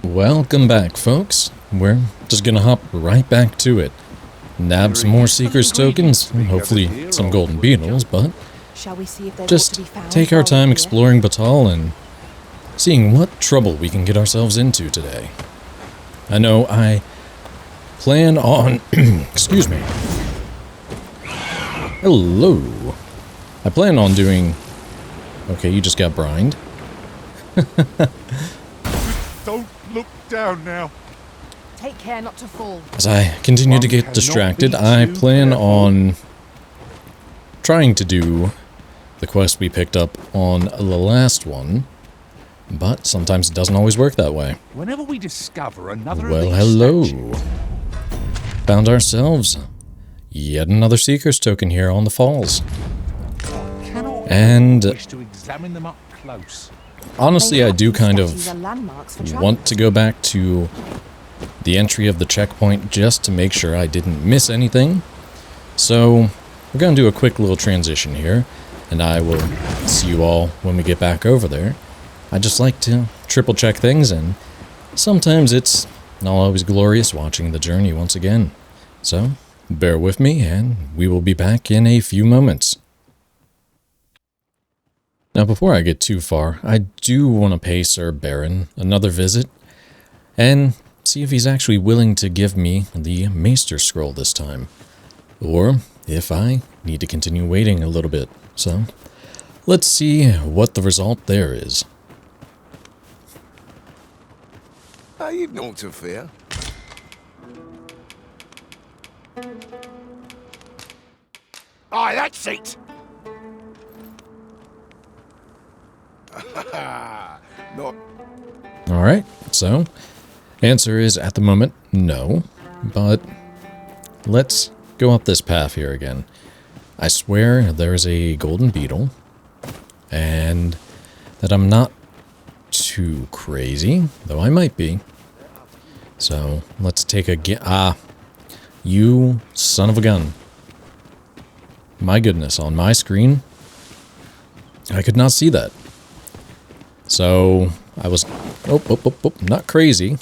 Welcome back, folks. We're just gonna hop right back to it. Nab some more Seeker's tokens, and hopefully some golden beetles, but just take our time exploring Battahl and seeing what trouble we can get ourselves into today. I know I plan on... excuse me. Hello. I plan on doing... Okay, you just got brined. Don't look down now. Take care not to fall. As I continue to get distracted, I plan on trying to do the quest we picked up on the last one, but sometimes it doesn't always work that way. Whenever we discover another Well, hello. Found ourselves yet another Seeker's token here on the falls. And wish to examine them up close. Honestly, I do kind of want to go back to the entry of the checkpoint just to make sure I didn't miss anything. So, we're going to do a quick little transition here, and I will see you all when we get back over there. I just like to triple check things, and sometimes it's not always glorious watching the journey once again. So, bear with me, and we will be back in a few moments. Now, before I get too far, I do want to pay Sir Baron another visit, and see if he's actually willing to give me the Maester Scroll this time, or if I need to continue waiting a little bit. So, let's see what the result there is. You've naught to fear. Aye, that's it. Not. Alright, so, answer is at the moment, no, but let's go up this path here again. I swear there's a golden beetle, and that I'm not too crazy, though I might be. So, let's take a you son of a gun. My goodness, on my screen, I could not see that. So, I was, not crazy.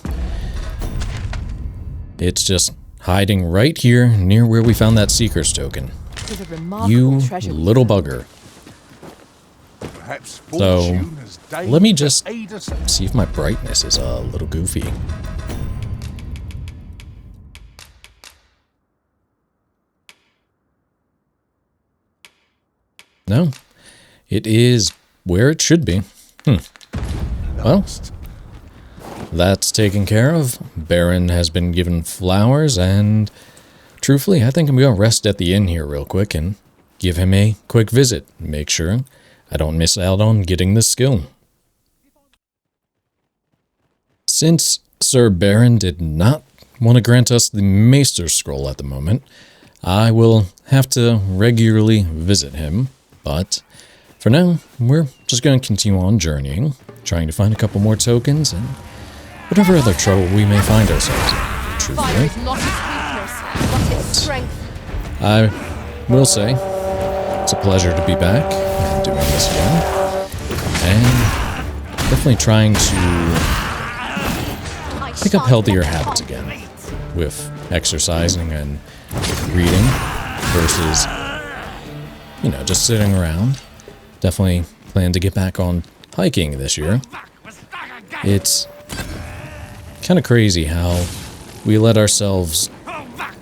It's just hiding right here near where we found that Seeker's token. You little bugger. Perhaps So, let me just see if my brightness is a little goofy. No, it is where it should be. Well, that's taken care of. Baron has been given flowers, and truthfully, I think I'm going to rest at the inn here real quick and give him a quick visit. Make sure I don't miss out on getting this skill. Since Sir Baron did not want to grant us the Maester Scroll at the moment, I will have to regularly visit him, but for now, we're just going to continue on journeying, trying to find a couple more tokens, and whatever other trouble we may find ourselves in. Truthfully. Is not its weakness, but its strength. I will say, it's a pleasure to be back and doing this again, and definitely trying to pick up healthier habits again, with exercising and reading versus, you know, just sitting around. Definitely plan to get back on hiking this year. It's kind of crazy how we let ourselves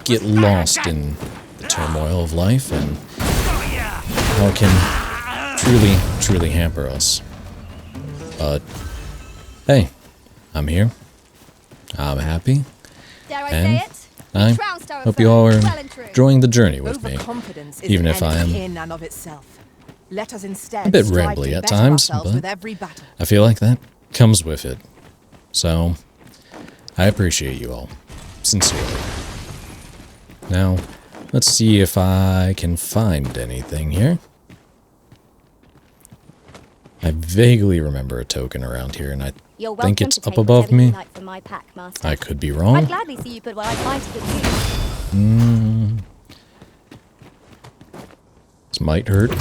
get lost in the turmoil of life, and how it can truly hamper us. But hey, I'm here. I'm happy. And I hope you all are enjoying the journey with me, even if I am a bit rambly at times, but I feel like that comes with it. So, I appreciate you all, sincerely. Now, let's see if I can find anything here. I vaguely remember a token around here, and I think it's up above me. I could be wrong. I'd gladly see you put what I find to good use. This might hurt.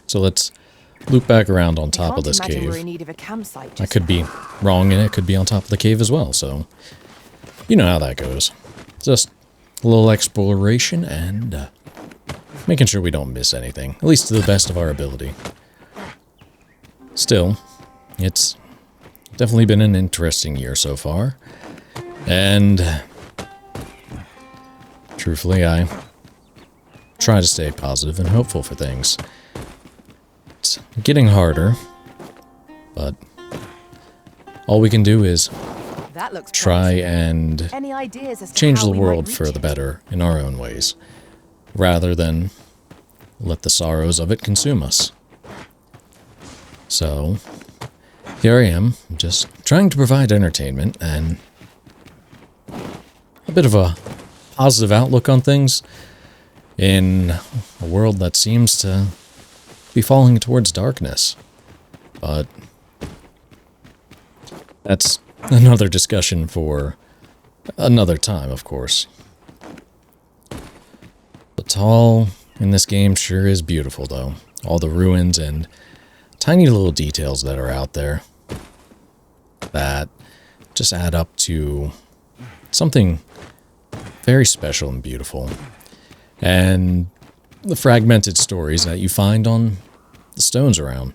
So let's loop back around on I top of can't this imagine cave. we're in need of a campsite I just could now. be wrong, and it could be on top of the cave as well, so you know how that goes. Just a little exploration and making sure we don't miss anything, at least to the best of our ability. Still, it's definitely been an interesting year so far, and truthfully, I try to stay positive and hopeful for things. It's getting harder, but all we can do is That looks try promising. and Any ideas as to change how the we might world reach for the it? better in our own ways, rather than let the sorrows of it consume us. So, here I am, just trying to provide entertainment and a bit of a positive outlook on things in a world that seems to be falling towards darkness. But that's another discussion for another time, of course. Battahl in this game sure is beautiful, though. All the ruins and tiny little details that are out there that just add up to something very special and beautiful. And the fragmented stories that you find on the stones around.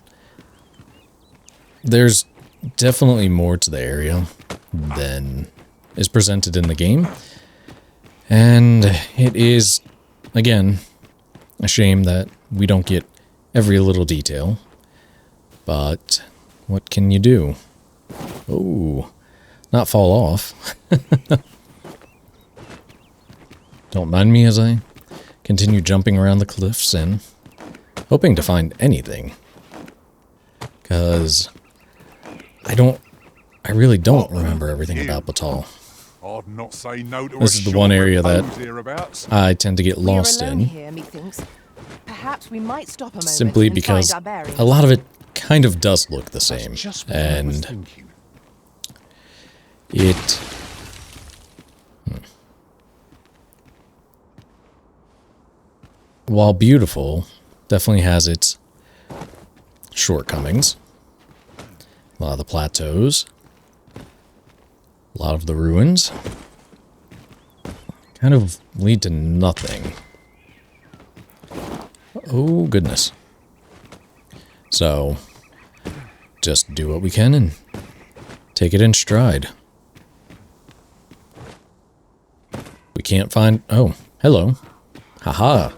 There's definitely more to the area than is presented in the game. And it is, again, a shame that we don't get every little detail. But what can you do? Oh, not fall off. Don't mind me as I continue jumping around the cliffs and hoping to find anything. Because I really don't remember everything about Battahl. I'd not say no to This a is the one short area that repose hereabouts. I tend to get lost We're alone in, here, methinks. Perhaps we might stop a moment simply and because find our bearings. a lot of it kind of does look the same. Just what I was And thinking. it... While beautiful, definitely has its shortcomings. A lot of the plateaus. A lot of the ruins. Kind of lead to nothing. Oh, goodness. So, just do what we can and take it in stride. We can't find... Oh, hello. Haha.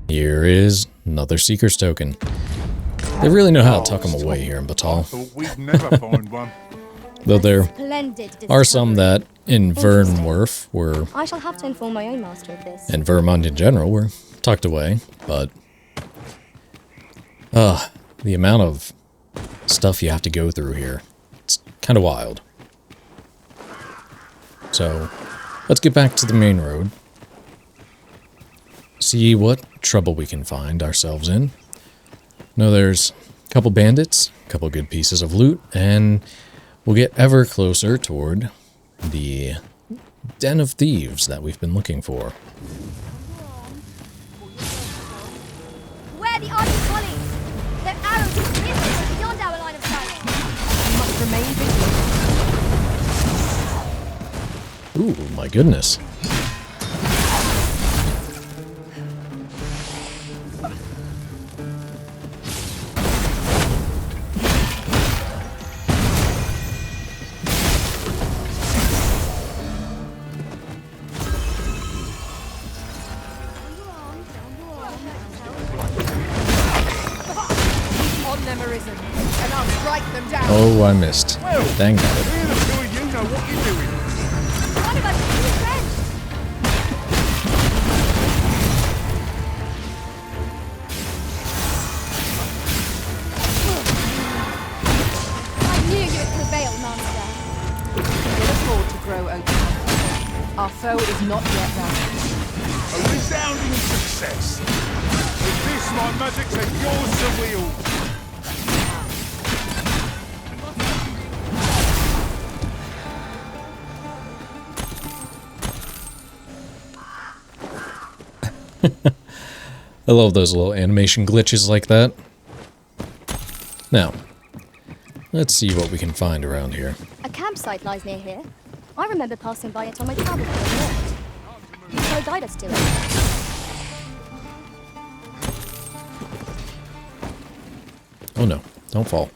Here is another Seeker's Token. They really know how to tuck them away here in Battahl. Thought we'd never find one. Though there Splendid are some discovery. that in Interesting. Vernworth were, I shall have to inform my own master of this. and Vermont in general, were tucked away, but the amount of stuff you have to go through here, it's kind of wild. So, let's get back to the main road. See what trouble we can find ourselves in. No, there's a couple bandits, a couple good pieces of loot, and we'll get ever closer toward the den of thieves that we've been looking for. Where the army colleagues? Their arrows are visible beyond our line of sight. We must remain vigilant. Ooh, my goodness. On them arisen, and I'll strike them down. Oh, I missed. Dang it. Here the two of you know what you're doing. One of us is too French. I knew you would prevail, master. We can afford to grow open. Our foe is not yet routed. A resounding success. With this, my magics are yours to wield. I love those little animation glitches like that. Now, let's see what we can find around here. A campsite lies near here. I remember passing by it on my travel for so guide us to it. Oh no, don't fall.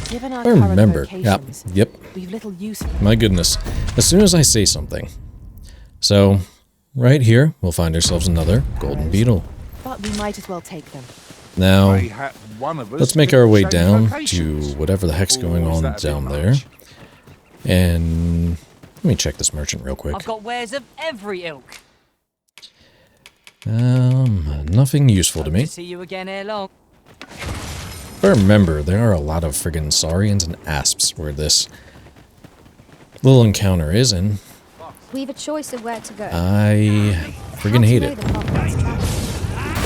Given our I current remember. locations, Yep. we've little use. My goodness. As soon as I say something. So, right here, we'll find ourselves another golden beetle. But we might as well take them. Now, Mayhap one of us let's make picked our the way same down locations. to whatever the heck's going Or is on that a bit down there. much? And let me check this merchant real quick. I've got wares of every ilk. Nothing useful to Hope me. to see you again ere long. If I remember, there are a lot of friggin' saurians and asps where this little encounter is, and We've a choice of where to go. I friggin' hate it. Let us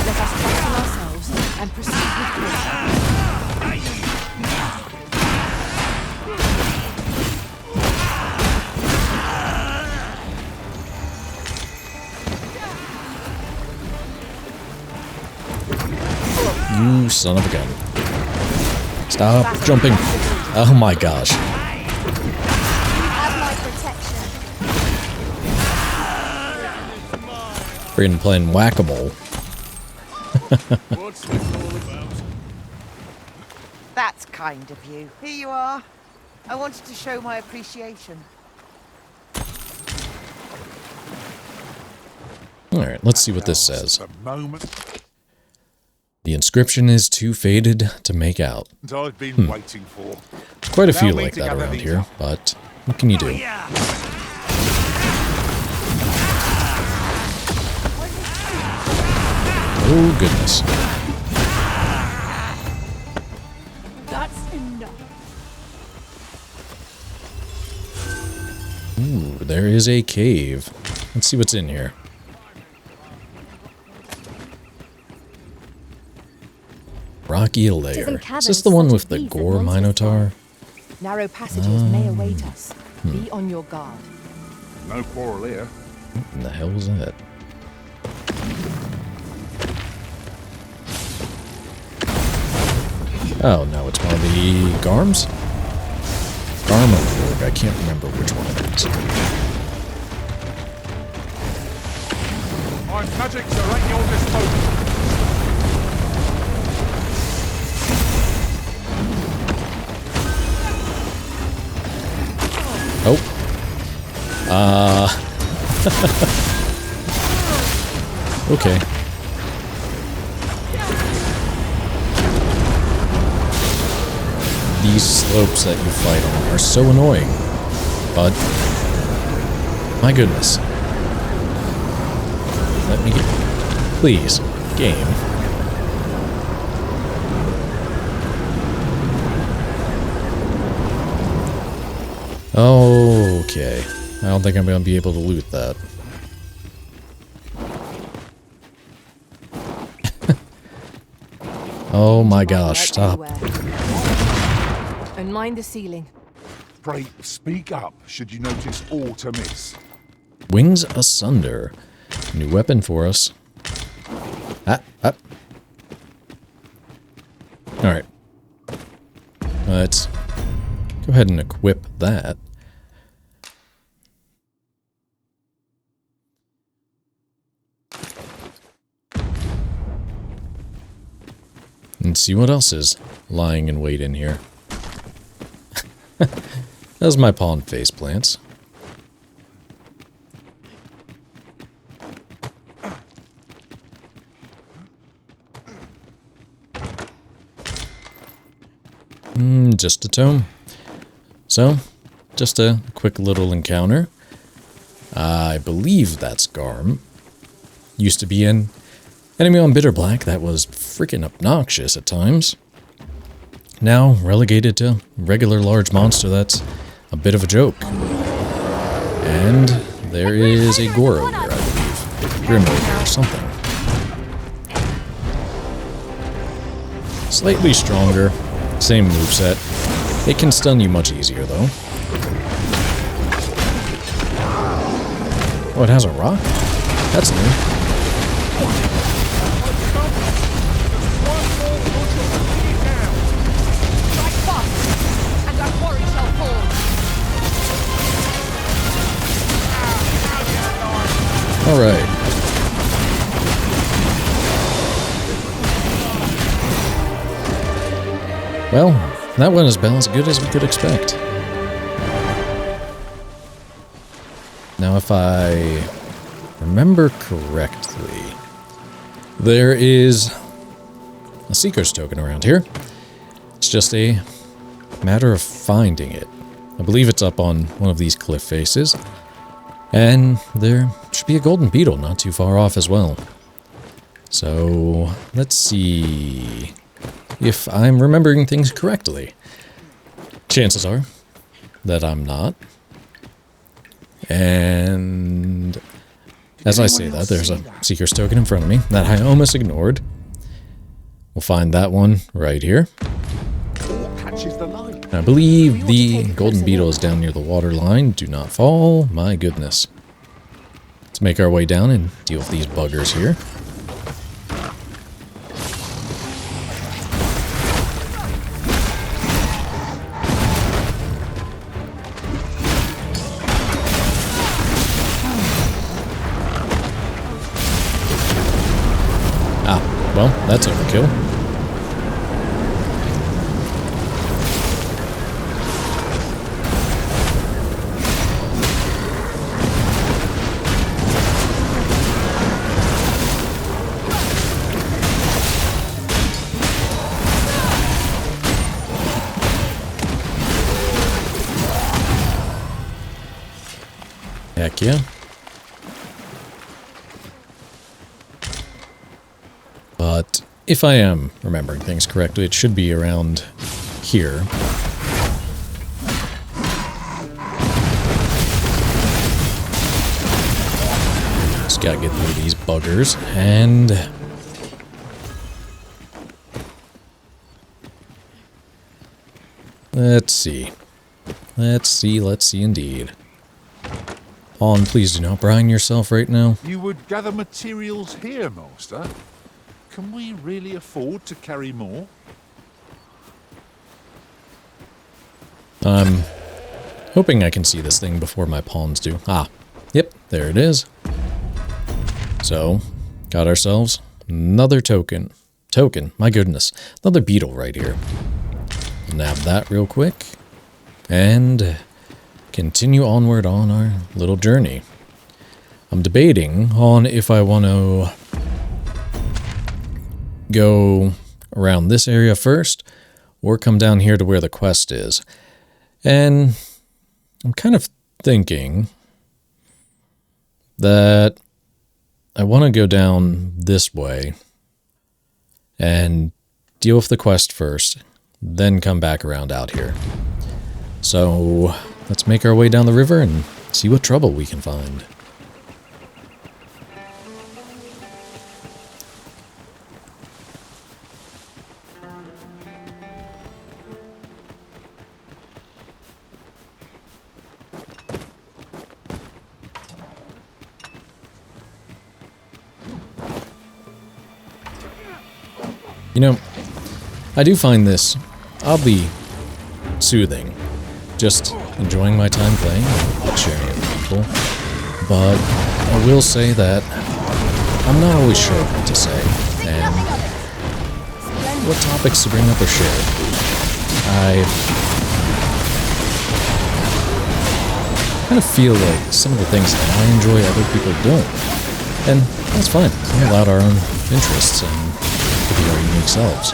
trust in ourselves and proceed with caution. You son of a gun. Stop jumping. Oh my gosh. Have my protection. Friggin' playing whack-a-mole. What's this all about? That's kind of you. Here you are. I wanted to show my appreciation. Alright, let's see what this says. The moment The inscription is too faded to make out. I've been waiting for. Quite a few Allow me like to that gather around these here, up. but what can you do? Oh goodness. That's enough. Ooh, there is a cave. Let's see what's in here. Rocky lair. Is this the one with the gore minotaur? Narrow passages may await us. Be on your guard. No quarrel here. What the hell was that? Oh no, it's one of the Garms? Garm Ogre, I can't remember which one it is. My magics are at your disposal. Oh. Okay. These slopes that you fight on are so annoying, but my goodness. Let me get, please, game. Okay. I don't think I'm going to be able to loot that. Oh my gosh, stop. And mind the ceiling. Pray, speak up should you notice aught amiss. Wings asunder. New weapon for us. Ah, ah. Alright. Let's go ahead and equip that. And see what else is lying in wait in here. That's my pawn face plants. Just a tome. So, just a quick little encounter. I believe that's Garm. Used to be an enemy on Bitter Black that was freaking obnoxious at times. now relegated to regular large monster that's a bit of a joke. And there is a Gore Ogre, I believe. Grim Ogre or something. Slightly stronger, same moveset. It can stun you much easier though. Oh, it has a rock? That's new. Alright. Well, that went as good as we could expect. Now, if I remember correctly, there is a Seeker's token around here. It's just a matter of finding it. I believe it's up on one of these cliff faces. And there should be a golden beetle not too far off as well. So, let's see if I'm remembering things correctly. Chances are that I'm not. And as I say that, there's a Seeker's token in front of me that I almost ignored. We'll find that one right here. I believe the golden beetle is down near the water line. Do not fall. My goodness. Let's make our way down and deal with these buggers here. Ah, well, that's overkill. Heck yeah. But if I am remembering things correctly, it should be around here. Just gotta get through these buggers and let's see. Let's see indeed. On, please do not brine yourself right now. You would gather materials here, Master. Can we really afford to carry more? I'm hoping I can see this thing before my pawns do. Ah, yep, there it is. So, got ourselves another token. My goodness. Another beetle right here. Nab that real quick. And continue onward on our little journey. I'm debating on if I want to go around this area first or come down here to where the quest is. And I'm kind of thinking that I want to go down this way and deal with the quest first, then come back around out here. So let's make our way down the river and see what trouble we can find. You know, I do find this oddly soothing. Just enjoying my time playing and sharing it with people. But I will say that I'm not always sure what to say and what topics to bring up or share. I kind of feel like some of the things that I enjoy other people don't. And that's fine. We're allowed our own interests and to be our unique selves.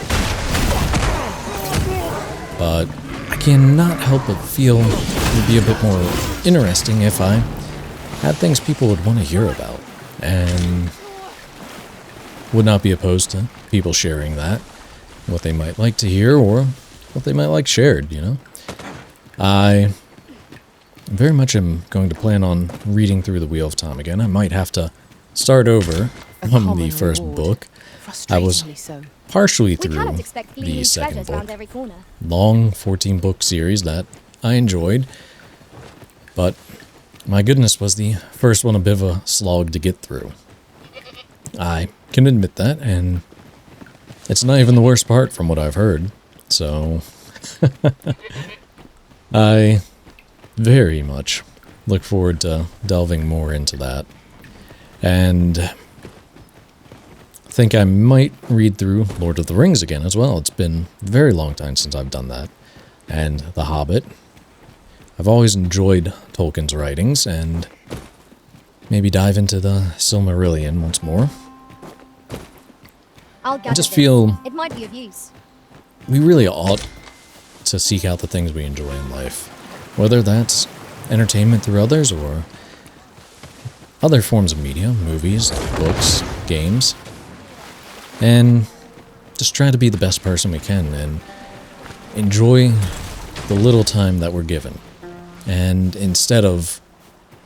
But I cannot help but feel it would be a bit more interesting if I had things people would want to hear about, and would not be opposed to people sharing that, what they might like to hear, or what they might like shared, you know? I very much am going to plan on reading through the Wheel of Time again. I might have to start over from the first book. I was partially We through cannot expect the these second treasures book. round every corner. Long 14-book series that I enjoyed, but my goodness, was the first one a bit of a slog to get through. I can admit that, and it's not even the worst part from what I've heard, so I very much look forward to delving more into that, and think I might read through Lord of the Rings again as well. It's been a very long time since I've done that, and The Hobbit. I've always enjoyed Tolkien's writings, and maybe dive into the Silmarillion once more. I'll gather just this. feel- It might be of use. We really ought to seek out the things we enjoy in life, whether that's entertainment through others or other forms of media, movies, books, games, and just try to be the best person we can and enjoy the little time that we're given. And instead of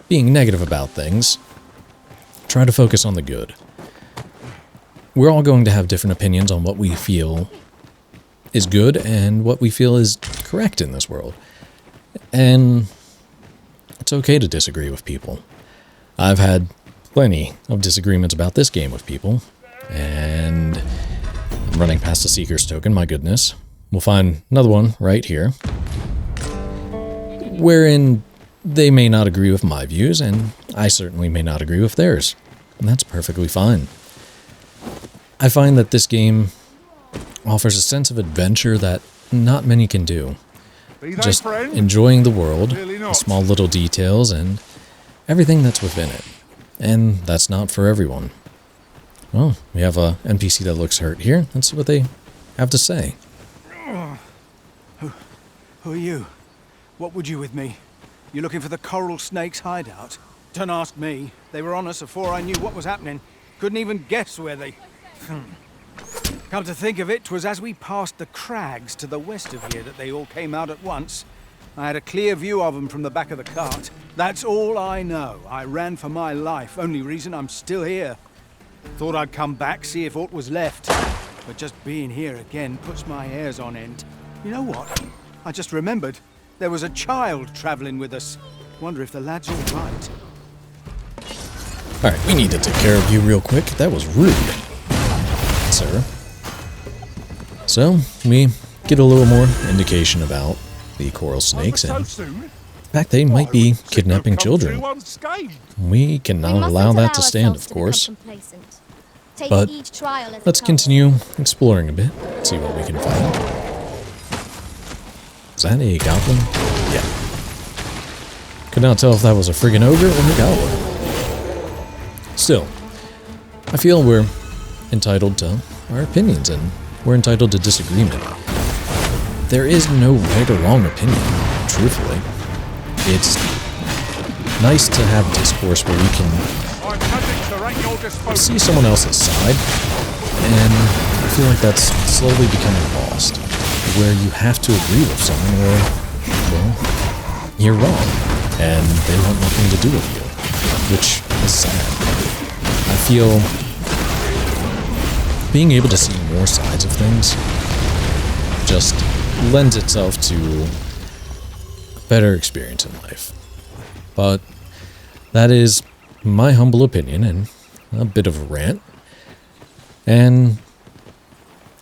being negative about things, try to focus on the good. We're all going to have different opinions on what we feel is good and what we feel is correct in this world. And it's okay to disagree with people. I've had plenty of disagreements about this game with people, and I'm running past the Seeker's token, my goodness. We'll find another one right here, wherein they may not agree with my views, and I certainly may not agree with theirs. And that's perfectly fine. I find that this game offers a sense of adventure that not many can do. Be they Just friends? enjoying the world, Really the not. small little details, and everything that's within it. And that's not for everyone. Well, we have a NPC that looks hurt here. Let's see what they have to say. Who are you? What would you with me? You looking for the coral snake's hideout? Don't ask me. They were on us before I knew what was happening. Couldn't even guess where they... Come to think of it, 'twas as we passed the crags to the west of here that they all came out at once. I had a clear view of them from the back of the cart. That's all I know. I ran for my life. Only reason I'm still here. Thought I'd come back, see if aught was left. But just being here again puts my hairs on end. You know what? I just remembered. There was a child travelling with us. Wonder if the lad's all right. Alright, we need to take care of you real quick. That was rude, sir. So, we get a little more indication about the coral snakes So and soon? the fact they might be kidnapping Come children. through unscathed. We cannot We mustn't allow that to stand, ourselves of to become course. complacent. Take But each trial as it let's comes. continue exploring a bit, see what we can find. Is that a goblin? Yeah. Could not tell if that was a friggin' ogre or a goblin. Still, I feel we're entitled to our opinions and we're entitled to disagreement. There is no right or wrong opinion, truthfully. It's nice to have discourse where we can My magic's are at your disposal. see someone else's side, and I feel like that's slowly becoming lost, where you have to agree with someone or, well, you're wrong, and they want nothing to do with you, which is sad. I feel being able to see more sides of things just lends itself to a better experience in life. But that is my humble opinion and a bit of a rant. And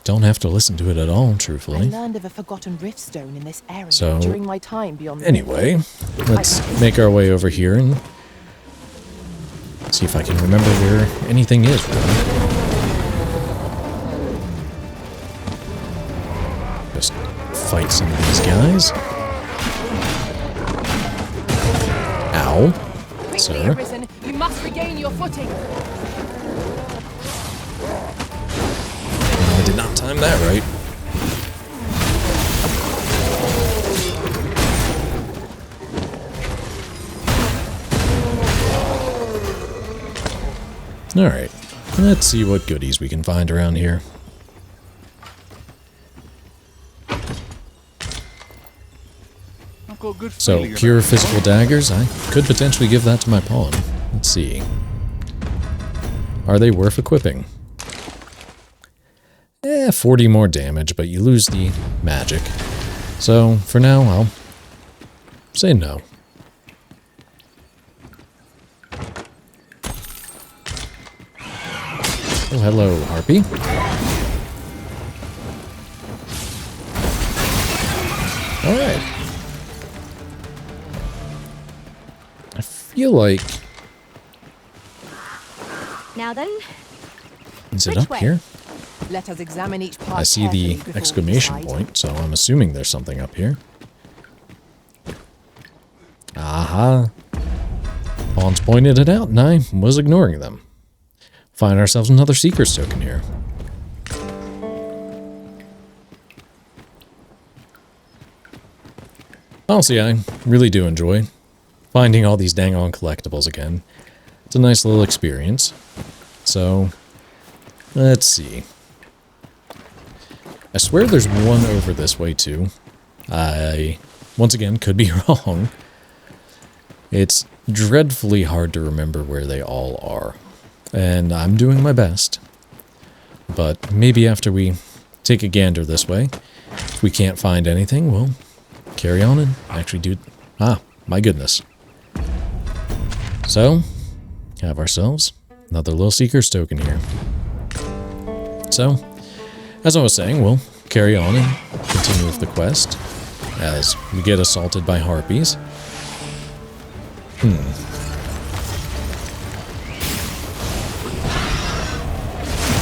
don't have to listen to it at all, I truthfully. learned of a forgotten rift stone in this area So, during my time beyond the Anyway, let's make our way over here and see if I can remember where anything is, really. Just fight some of these guys. Ow. Quickly, Sir. Arisen, you must regain your footing. I did not time that right. Alright, let's see what goodies we can find around here. good So, feeling pure about it. physical daggers, I could potentially give that to my pawn. Let's see. Are they worth equipping? 40 more damage, but you lose the magic. So, for now, I'll say no. Oh, hello, Harpy. Alright. I feel like... Now then, Is it Which up way? here? Let us examine each part I see the carefully before we exclamation decide. point, so I'm assuming there's something up here. Aha. Pawns pointed it out, and I was ignoring them. Find ourselves another Seeker's token here. Honestly, I really do enjoy finding all these dang on collectibles again. It's a nice little experience. So, let's see. I swear there's one over this way too. I, once again, could be wrong. It's dreadfully hard to remember where they all are. And I'm doing my best. But maybe after we take a gander this way, if we can't find anything, we'll carry on and actually do... Ah, my goodness. So, have ourselves another little Seeker's token here. So, as I was saying, we'll carry on and continue with the quest as we get assaulted by harpies.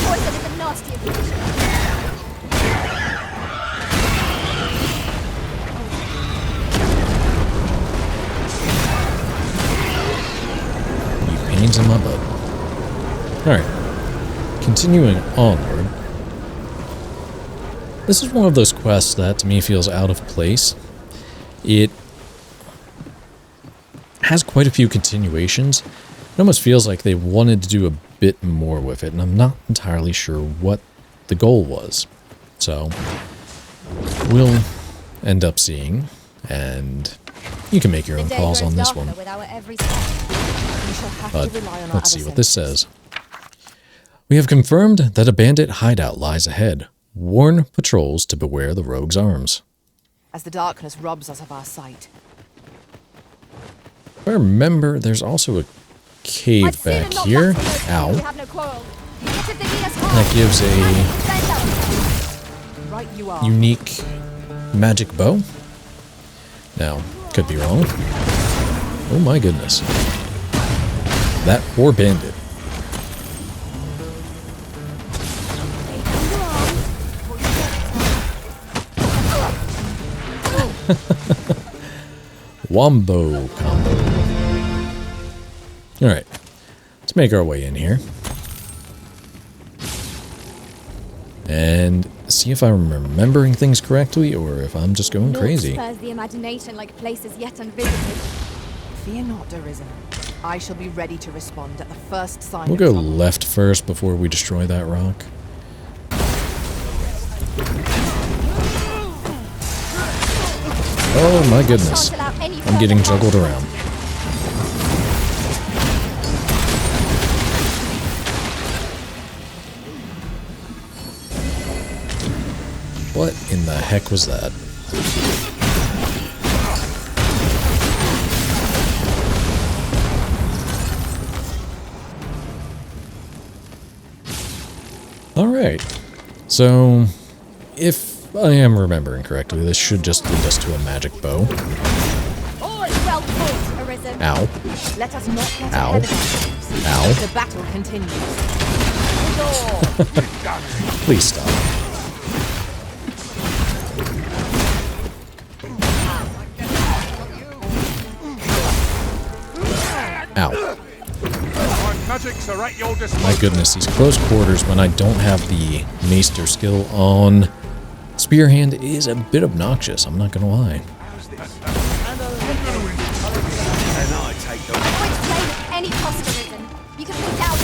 poison is a nasty affliction. You pains in my butt. Alright. Continuing onward. This is one of those quests that to me feels out of place. It has quite a few continuations. It almost feels like they wanted to do a bit more with it, and I'm not entirely sure what the goal was. So, we'll end up seeing, and you can make your own The day calls grows on this darker one. with our every step. We shall have But to rely on our let's other see what this senses. says. We have confirmed that a bandit hideout lies ahead. Warn patrols to beware the rogue's arms. As the darkness robs us of our sight. If I remember, there's also a cave I've seen back and not here. lost those. We Ow. have no quarrel. Yet if they meet us hard, That gives a defend ourselves. Right you are. unique magic bow. Now, could be wrong. Oh my goodness. That poor bandit. Wombo combo. Alright. Let's make our way in here. And see if I'm remembering things correctly or if I'm just going Naught crazy. spurs the imagination like places yet unvisited. Fear not, Arisen. I shall be ready to respond at the first sign We'll of go trouble. left first before we destroy that rock. Oh my goodness. Can't allow any I'm getting further juggled around. What in the heck was that? Alright. So, if I am remembering correctly, this should just lead us to a magic bow. Well fought, Arisen. Ow. Let us not get Ow. ahead of ourselves. Ow. The battle continues. Please stop. Ow. My magics are at your disposal. My goodness, these close quarters when I don't have the maester skill on Spearhand is a bit obnoxious, I'm not gonna lie. And I take the... Avoid play with any cost, Arisen. You can put down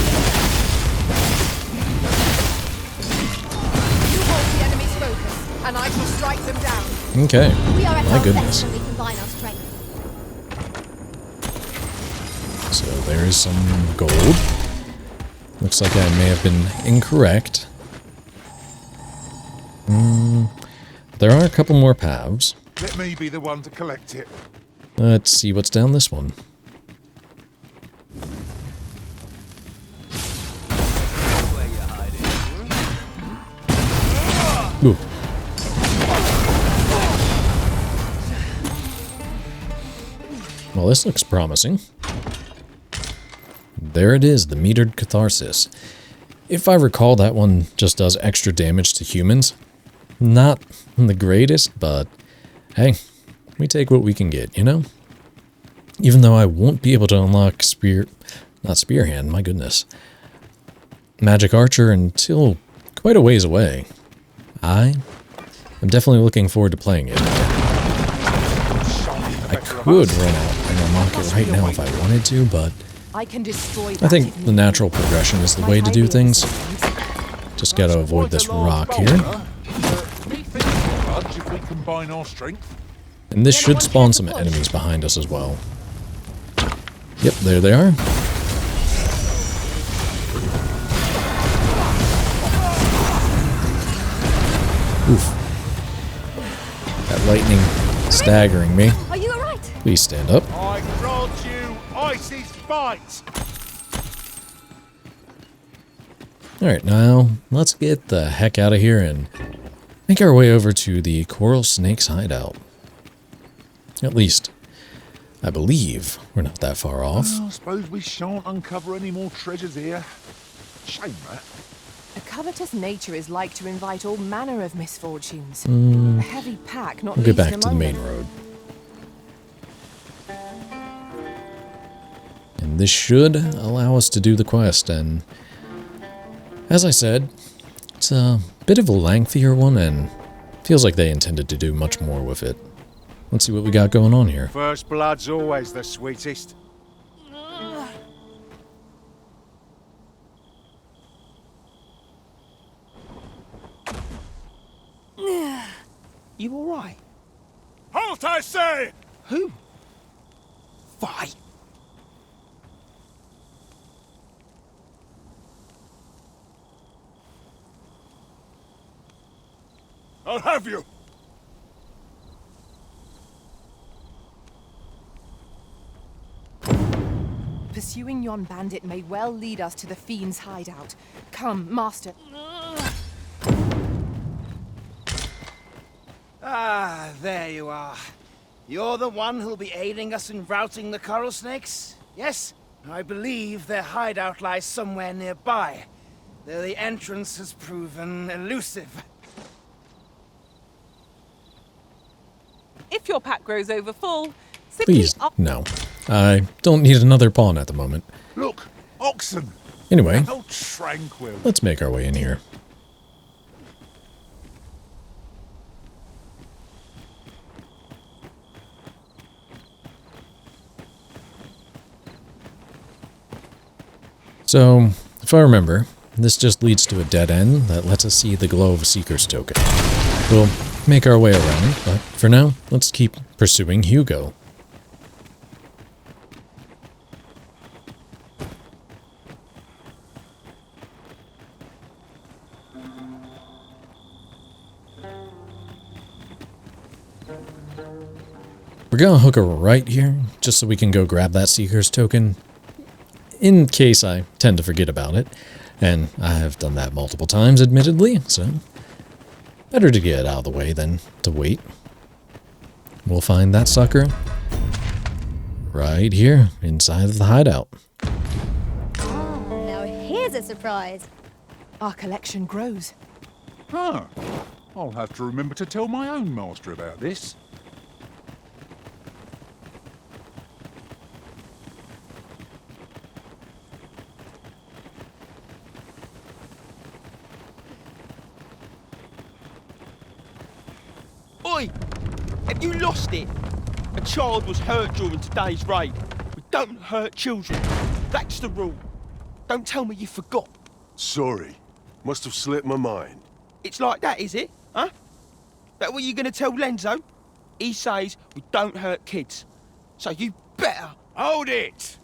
You hold the enemy's focus, and I shall strike them down. Okay, We are at my our goodness. best when we combine our strength. So there is some gold. Looks like I may have been incorrect. There are a couple more paths. Let me be the one to collect it. Let's see what's down this one. Ooh. Well, this looks promising. There it is, the metered catharsis. If I recall, that one just does extra damage to humans. Not the greatest, but hey, we take what we can get, you know? Even though I won't be able to unlock not Spearhand, my goodness. Magic Archer until quite a ways away. I am definitely looking forward to playing it. I could run out and unlock it right now if I wanted to, but I can destroy I think the natural progression is the way to do things. Just gotta avoid this rock here. If we combine our strength. And this should spawn some enemies behind us as well. Yep, there they are. Oof. That lightning staggering me. Are you alright? Please stand up. I grant you Ice's fight. Alright, now let's get the heck out of here and make our way over to the coral snake's hideout. At least, I believe we're not that far off. Well, I suppose we shan't uncover any more treasures here. Shame that. A covetous nature is like to invite all manner of misfortunes. A heavy pack, not We'll get least back to the among main them. road. And this should allow us to do the quest, and as I said, it's a bit of a lengthier one, and feels like they intended to do much more with it. Let's see what we got going on here. First blood's always the sweetest. You alright? Halt, I say! Who? Fight! I'll have you! Pursuing yon bandit may well lead us to the fiend's hideout. Come, master. Ah, there you are. You're the one who'll be aiding us in routing the coral snakes? Yes? I believe their hideout lies somewhere nearby, though the entrance has proven elusive. If your pack grows over full, simply Please, no. I don't need another pawn at the moment. Look, oxen! Anyway, How tranquil. let's make our way in here. So, if I remember, this just leads to a dead end that lets us see the glow of a Seeker's token. We'll make our way around, but for now, let's keep pursuing Hugo. We're gonna hook her right here, just so we can go grab that Seeker's token, in case I tend to forget about it, and I have done that multiple times, admittedly, so better to get it out of the way than to wait. We'll find that sucker right here, inside of the hideout. Oh, now here's a surprise. Our collection grows. Huh. I'll have to remember to tell my own master about this. Oi! Have you lost it? A child was hurt during today's raid. We don't hurt children. That's the rule. Don't tell me you forgot. Sorry. Must have slipped my mind. It's like that, is it? Huh? That what you gonna tell Lenzo? He says we don't hurt kids. So you better... Hold it!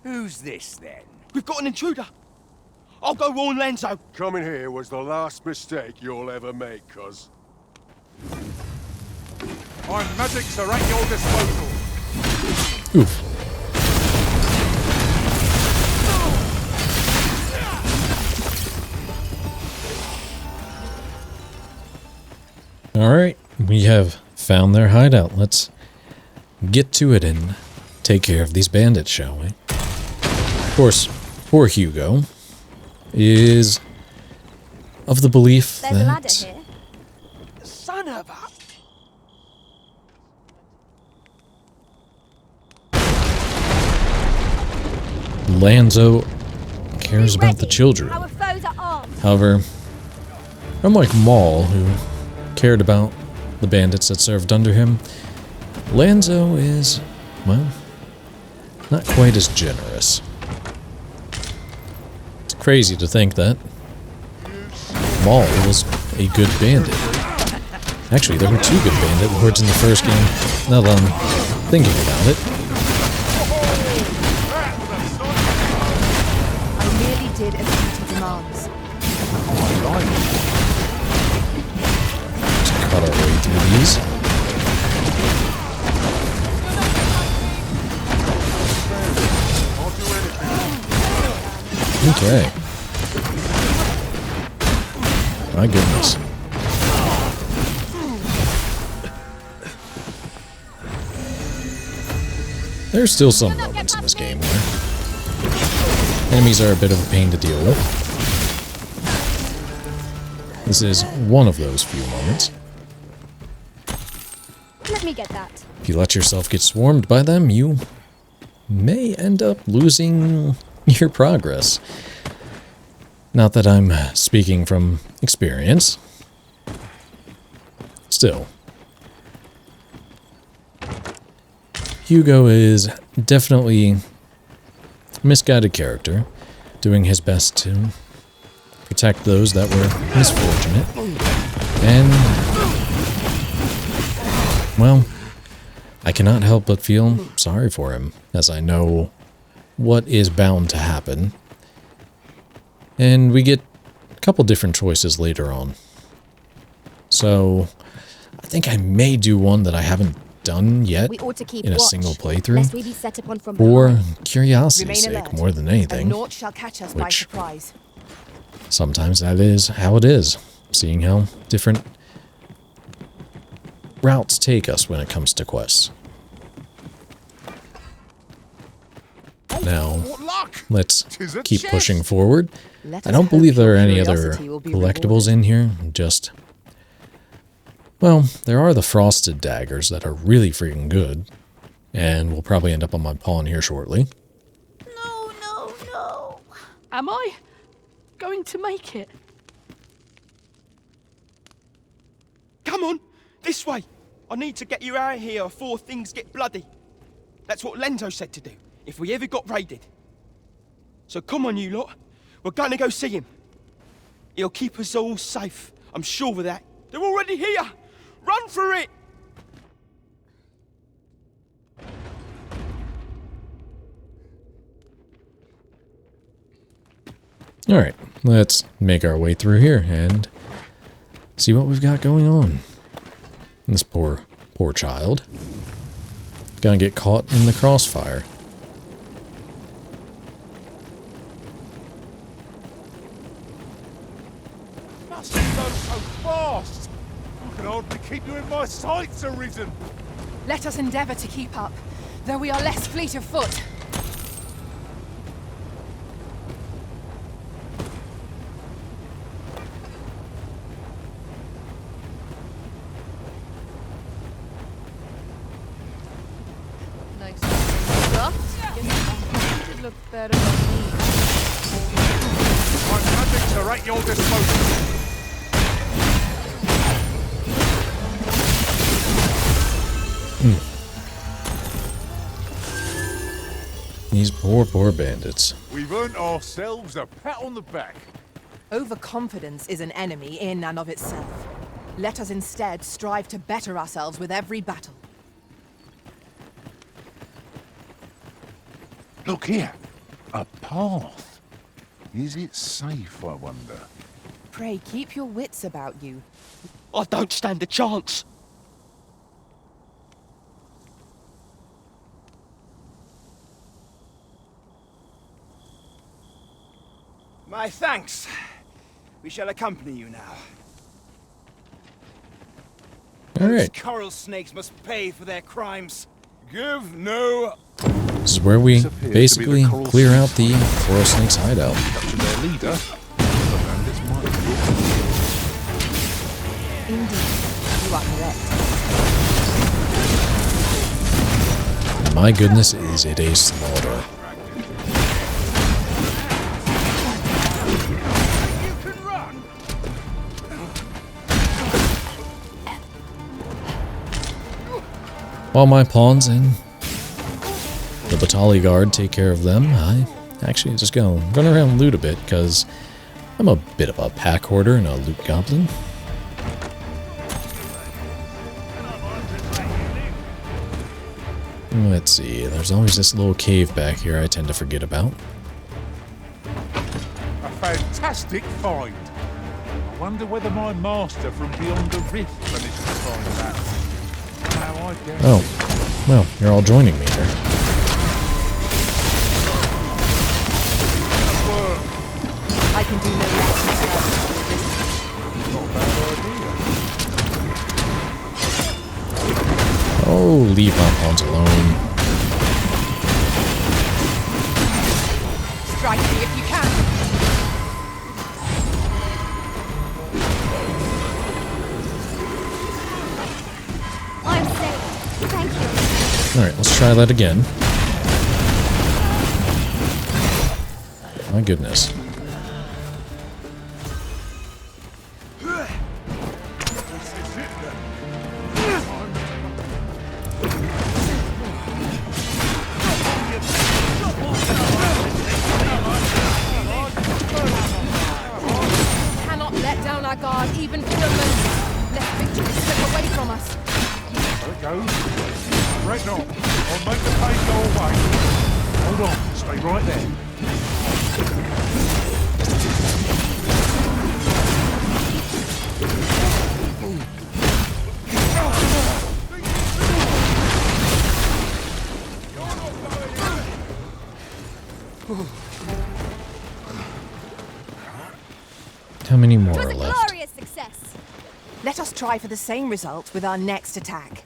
Who's this, then? We've got an intruder. I'll go warn Lenzo. Coming here was the last mistake you'll ever make, cuz. My magics are at your disposal. Oof. Alright, we have found their hideout. Let's get to it and take care of these bandits, shall we? Of course, poor Hugo is of the belief There's a ladder that here. Son of a... Lanzo cares Be about the ready. children. Our foes are armed. However, unlike Maul, who cared about the bandits that served under him, Lanzo is, well, not quite as generous. It's crazy to think that Maul was a good bandit. Actually, there were two good bandit lords in the first game, now that I'm thinking about it. I merely did as duty demands. Just cut our way through these. Okay. My goodness. There's still some moments in this game where enemies are a bit of a pain to deal with. This is one of those few moments. Let me get that. If you let yourself get swarmed by them, you may end up losing your progress. Not that I'm speaking from experience. Still. Hugo is definitely a misguided character, doing his best to protect those that were misfortunate. And, well, I cannot help but feel sorry for him, as I know what is bound to happen. And we get a couple different choices later on. So, I think I may do one that I haven't done yet We ought to keep in a watch, single lest playthrough, we be set upon from for behind. curiosity's Remain sake alert, more than and anything. naught shall catch us by which- surprise. Sometimes that is how it is, seeing how different routes take us when it comes to quests. Now, let's keep pushing forward. Let I us don't hope believe there your are any other curiosity will be collectibles in here, just... Well, there are the frosted daggers that are really freaking good, and will probably end up on my pawn here shortly. No, no, no. Am I going to make it? Come on, this way. I need to get you out of here before things get bloody. That's what Lenzo said to do, if we ever got raided. So come on, you lot. We're going to go see him. He'll keep us all safe. I'm sure of that. They're already here. Run for it. Alright, let's make our way through here and see what we've got going on. This poor child. Gonna get caught in the crossfire. Must have gone so fast. I can hardly keep you in my sights, Arisen. Let us endeavour to keep up, though we are less fleet of foot. Nice. It looked better on me. My magics are at your disposal. These poor bandits. We've earned ourselves a pat on the back. Overconfidence is an enemy in and of itself. Let us instead strive to better ourselves with every battle. Look here. A path? Is it safe, I wonder? Pray keep your wits about you. I don't stand a chance. My thanks. We shall accompany you now. All Those right. coral snakes must pay for their crimes. Give no... This is where we This appears to be the basically coral clear out snakes. the coral snake's hideout. Capture their leader. The bandits might be... Indeed, you are correct. My goodness, is it a slaughter. While my pawns and the Battahl guard take care of them, I actually just go run around and loot a bit, because I'm a bit of a pack hoarder and a loot goblin. Let's see, there's always this little cave back here I tend to forget about. A fantastic find. I wonder whether my master from beyond the rift managed to find that. How I guess. Oh, well, you're all joining me here. I can do no less. Not a bad idea. Oh, leave my pawns alone. Strike me if you can. I'm safe. Thank you. Alright, let's try that again. My goodness. Cannot let down our guard even for a moment. Let victory slip away from us. There it goes. Fret not. I'll make the pain go away. Hold on. Stay right there. How many more It was are a left? glorious success. Let us try for the same result with our next attack.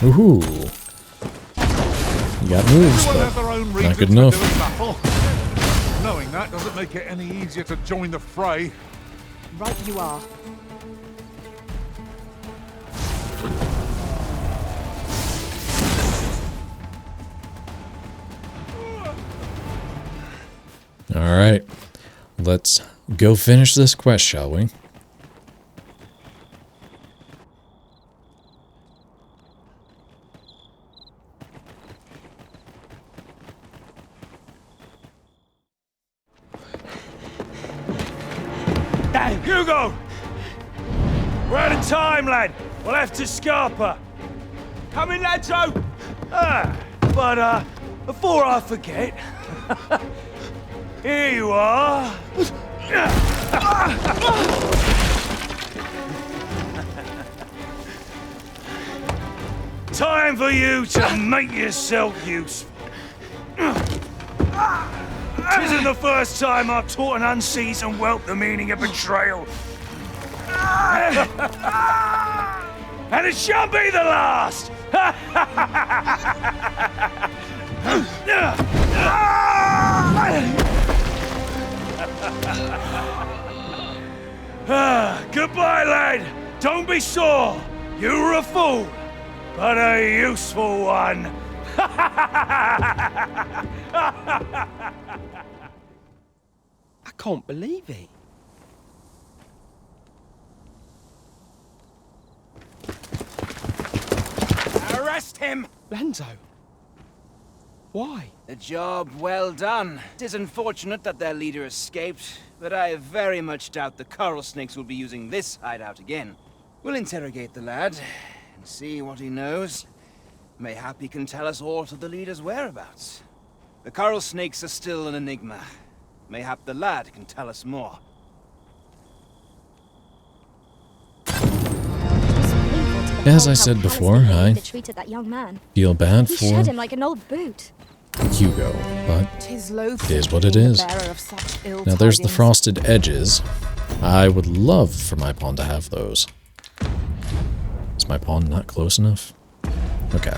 Woohoo! You got moves, Everyone but have their own not reasons good for enough. doing battle. Knowing that doesn't make it any easier to join the fray. Right you are. Alright, let's go finish this quest, shall we? Damn, Hugo! We're out of time, lad. We'll have to scarper. Come in, lads, but before I forget, here you are. Time for you to make yourself useful. This isn't the first time I've taught an unseasoned whelp the meaning of betrayal. And it shan't be the last! Goodbye, lad. Don't be sore. You were a fool, but a useful one. I can't believe it. Arrest him! Lanzo. Why? A job well done. It is unfortunate that their leader escaped, but I very much doubt the coral snakes will be using this hideout again. We'll interrogate the lad and see what he knows. Mayhap he can tell us all to the leader's whereabouts. The coral snakes are still an enigma. Mayhap the lad can tell us more. As I said before, I that young man. feel bad He for shed him like an old boot. Hugo, but Tis it is what it is. Now there's the frosted edges. I would love for my pawn to have those. Is my pawn not close enough? Okay.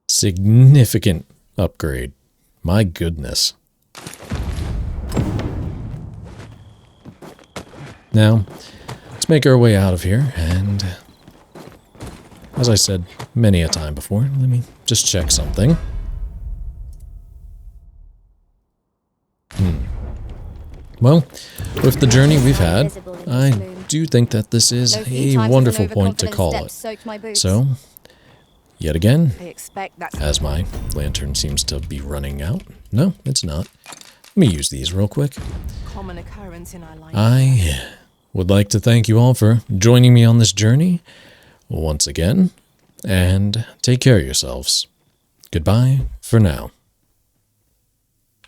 Significant upgrade. My goodness. Now, let's make our way out of here, and as I said many a time before, let me just check something. Well, with the journey we've had, I do think that this is a wonderful point to call it. So, yet again, as my lantern seems to be running out. No, it's not. Let me use these real quick. Common occurrence in our line. I would like to thank you all for joining me on this journey once again, and take care of yourselves. Goodbye for now.